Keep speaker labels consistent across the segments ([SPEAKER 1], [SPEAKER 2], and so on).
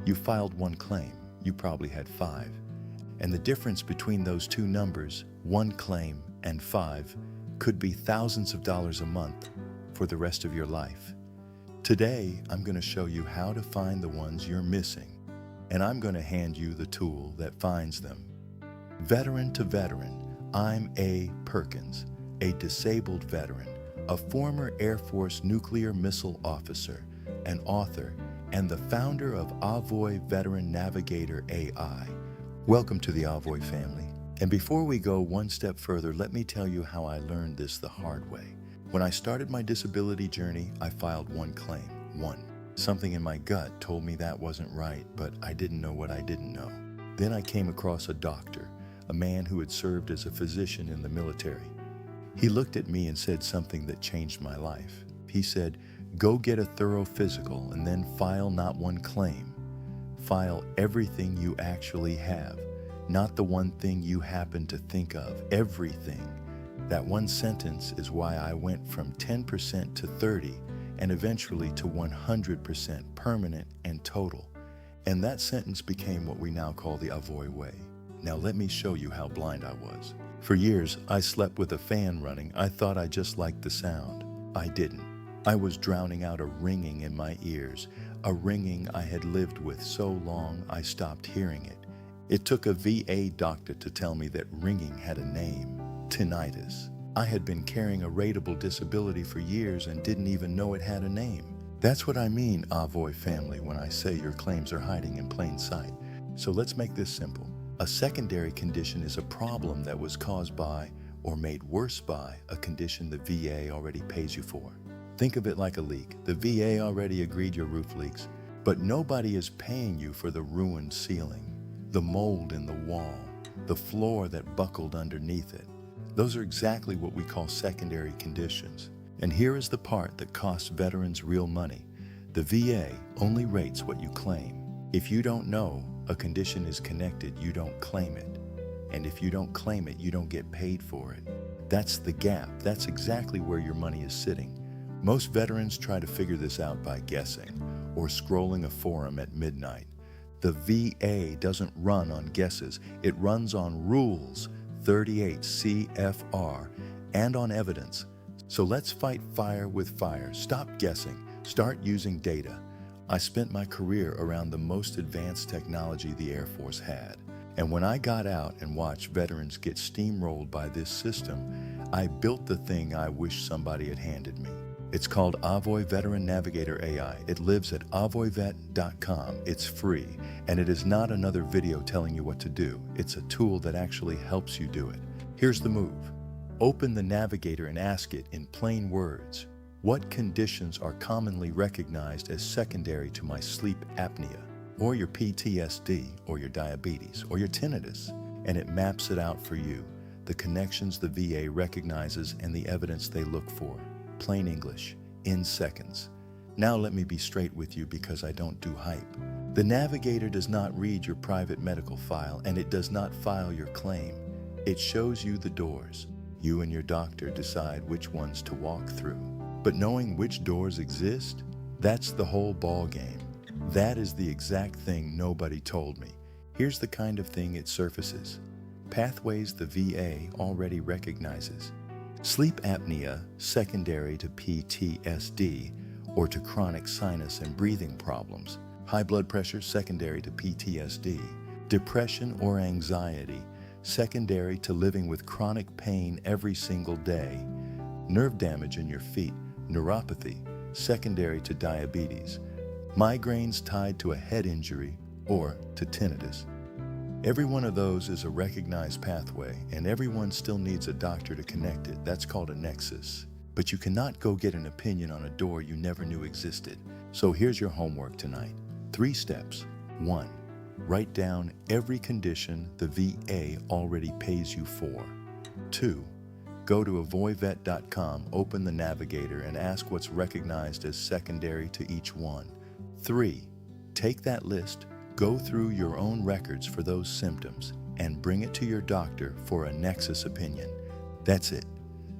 [SPEAKER 1] You filed one claim, you probably had 5. And the difference between those two numbers, one claim and 5, could be thousands of dollars a month for the rest of your life. Today, I'm going to show you how to find the ones you're missing, and I'm going to hand you the tool that finds them. Veteran to veteran, I'm A. Perkins, a disabled veteran, a former Air Force nuclear missile officer, an author, and the founder of AVOY Veteran Navigator AI. Welcome to the AVOY family. And before we go one step further, let me tell you how I learned this the hard way. When I started my disability journey, I filed one claim. Something in my gut told me that wasn't right, but I didn't know what I didn't know. Then I came across a doctor, a man who had served as a physician in the military. He looked at me and said something that changed my life. He said, "Go get a thorough physical and then file not one claim. File everything you actually have, not the one thing you happen to think of, everything." That one sentence is why I went from 10% to 30 and eventually to 100% permanent and total. And that sentence became what we now call the AVOY way. Now let me show you how blind I was. For years, I slept with a fan running. I thought I just liked the sound. I didn't. I was drowning out a ringing in my ears, a ringing I had lived with so long I stopped hearing it. It took a VA doctor to tell me that ringing had a name. Tinnitus. I had been carrying a rateable disability for years and didn't even know it had a name. That's what I mean, AVOY family, when I say your claims are hiding in plain sight. So let's make this simple. A secondary condition is a problem that was caused by or made worse by a condition the VA already pays you for. Think of it like a leak. The VA already agreed your roof leaks, but nobody is paying you for the ruined ceiling, the mold in the wall, the floor that buckled underneath it. Those are exactly what we call secondary conditions. And here is the part that costs veterans real money. The VA only rates what you claim. If you don't know a condition is connected, you don't claim it. And if you don't claim it, you don't get paid for it. That's the gap. That's exactly where your money is sitting. Most veterans try to figure this out by guessing or scrolling a forum at midnight. The VA doesn't run on guesses. It runs on rules, 38 CFR, and on evidence. So let's fight fire with fire. Stop guessing. Start using data. I spent my career around the most advanced technology the Air Force had. And when I got out and watched veterans get steamrolled by this system, I built the thing I wish somebody had handed me. It's called AVOY Veteran Navigator AI. It lives at avoyvet.com. It's free, and it is not another video telling you what to do. It's a tool that actually helps you do it. Here's the move. Open the Navigator and ask it in plain words, what conditions are commonly recognized as secondary to my sleep apnea, or your PTSD, or your diabetes, or your tinnitus? And it maps it out for you, the connections the VA recognizes and the evidence they look for. Plain English, in seconds. Now let me be straight with you because I don't do hype. The Navigator does not read your private medical file, and it does not file your claim. It shows you the doors. You and your doctor decide which ones to walk through. But knowing which doors exist, that's the whole ball game. That is the exact thing nobody told me. Here's the kind of thing it surfaces. Pathways the VA already recognizes. Sleep apnea, secondary to PTSD or to chronic sinus and breathing problems. High blood pressure, secondary to PTSD. Depression or anxiety, secondary to living with chronic pain every single day. Nerve damage in your feet, neuropathy, secondary to diabetes. Migraines tied to a head injury or to tinnitus. Every one of those is a recognized pathway, and everyone still needs a doctor to connect it. That's called a nexus. But you cannot go get an opinion on a door you never knew existed. So here's your homework tonight. 3 steps. 1. Write down every condition the VA already pays you for. 2. Go to avoyvet.com, open the Navigator, and ask what's recognized as secondary to each one. 3. Take that list, go through your own records for those symptoms, and bring it to your doctor for a nexus opinion. That's it.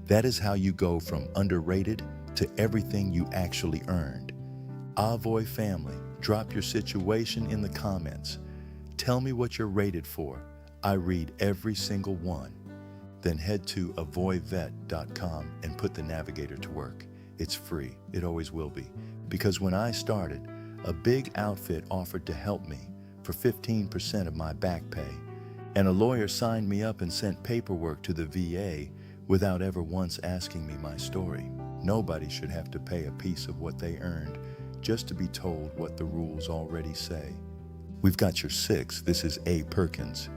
[SPEAKER 1] That is how you go from underrated to everything you actually earned. AVOY family, Drop your situation in the comments. Tell me what you're rated for. I read every single one. Then head to avoyvet.com and put the navigator to work. It's free. It always will be. Because when I started, a big outfit offered to help me for 15% of my back pay, and a lawyer signed me up and sent paperwork to the VA without ever once asking me my story. Nobody should have to pay a piece of what they earned just to be told what the rules already say. We've got your 6. This is A. Perkins.